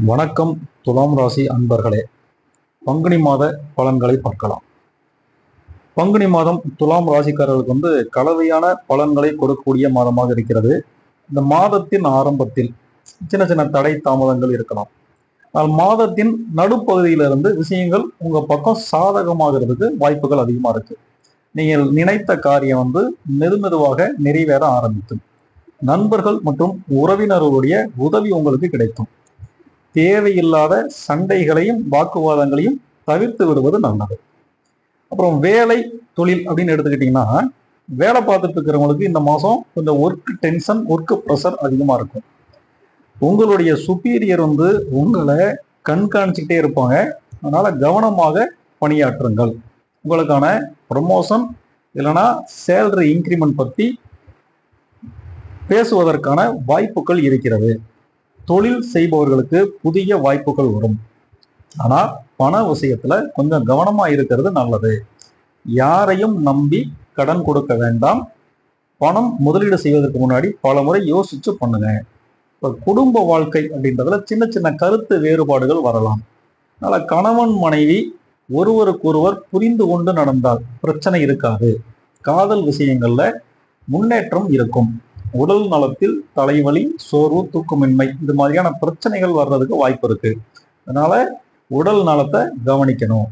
வணக்கம் துலாம் ராசி அன்பர்களே. பங்குனி மாத பலன்களை பார்க்கலாம். பங்குனி மாதம் துலாம் ராசிக்காரர்களுக்கு கலவையான பலன்களை கொடுக்கக்கூடிய மாதமாக இருக்கிறது. இந்த மாதத்தின் ஆரம்பத்தில் சின்ன சின்ன தடை தாமதங்கள் இருக்கலாம். ஆனால் மாதத்தின் நடுப்பகுதியிலிருந்து விஷயங்கள் உங்க பக்கம் சாதகமாகிறதுக்கு வாய்ப்புகள் அதிகமா இருக்கு. நீங்கள் நினைத்த காரியம் மெதுமெதுவாக நிறைவேற ஆரம்பிக்கும். நண்பர்கள் மற்றும் உறவினர்களுடைய உதவி உங்களுக்கு கிடைக்கும். தேவையில்லாத சண்டைகளையும் வாக்குவாதங்களையும் தவிர்த்து விடுவது நல்லது. அப்புறம் வேலை தொழில் அப்படின்னு எடுத்துக்கிட்டீங்கன்னா, வேலை பார்த்துட்டு இருக்கிறவங்களுக்கு இந்த மாசம் கொஞ்சம் ஒர்க் டென்ஷன், ஒர்க் ப்ரெஷர் அதிகமா இருக்கும். உங்களுடைய சுப்பீரியர் உங்களை கண்காணிச்சுக்கிட்டே இருப்பாங்க. அதனால கவனமாக பணியாற்றுங்கள். உங்களுக்கான ப்ரமோஷன் இல்லைன்னா சேலரி இன்க்ரிமெண்ட் பற்றி பேசுவதற்கான வாய்ப்புகள் இருக்கிறது. தொழில் செய்பவர்களுக்கு புதிய வாய்ப்புகள் வரும். ஆனா பண விஷயத்துல கொஞ்சம் கவனமா இருக்கிறது நல்லது. யாரையும் நம்பி கடன் கொடுக்க வேண்டாம். பணம் முதலீடு செய்வதற்கு முன்னாடி பல முறை யோசிச்சு பண்ணுங்க. இப்ப குடும்ப வாழ்க்கை அப்படின்றதுல சின்ன சின்ன கருத்து வேறுபாடுகள் வரலாம். அதனால கணவன் மனைவி ஒருவருக்கொருவர் புரிந்து கொண்டு நடந்தால் பிரச்சனை இருக்காது. காதல் விஷயங்கள்ல முன்னேற்றம் இருக்கும். உடல் நலத்தில் தலைவலி, சோர்வு, தூக்கமின்மை இது மாதிரியான பிரச்சனைகள் வர்றதுக்கு வாய்ப்பு இருக்கு. அதனால உடல் நலத்தை கவனிக்கணும்.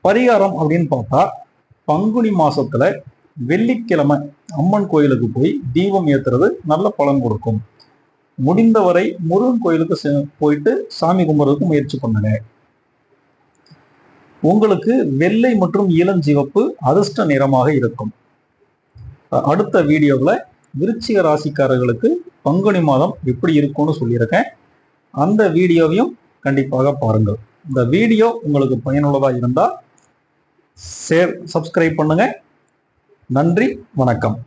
பரிகாரம் அப்படின்னு பார்த்தா, பங்குனி மாசத்துல வெள்ளிக்கிழமை அம்மன் கோயிலுக்கு போய் தீபம் ஏத்துறது நல்ல பலன் கொடுக்கும். முடிந்தவரை முருகன் கோயிலுக்கு போயிட்டு சாமி கும்பிட்றதுக்கு முயற்சி பண்ணுங்க. உங்களுக்கு வெள்ளை மற்றும் இளஞ்சிவப்பு அதிர்ஷ்ட நிறமாக இருக்கும். அடுத்த வீடியோவில் விருச்சிக ராசிக்காரர்களுக்கு பங்குனி மாதம் எப்படி இருக்கும்னு சொல்லியிருக்கேன். அந்த வீடியோவையும் கண்டிப்பாக பாருங்கள். இந்த வீடியோ உங்களுக்கு பயனுள்ளதாக இருந்தால் சப்ஸ்கிரைப் பண்ணுங்க. நன்றி, வணக்கம்.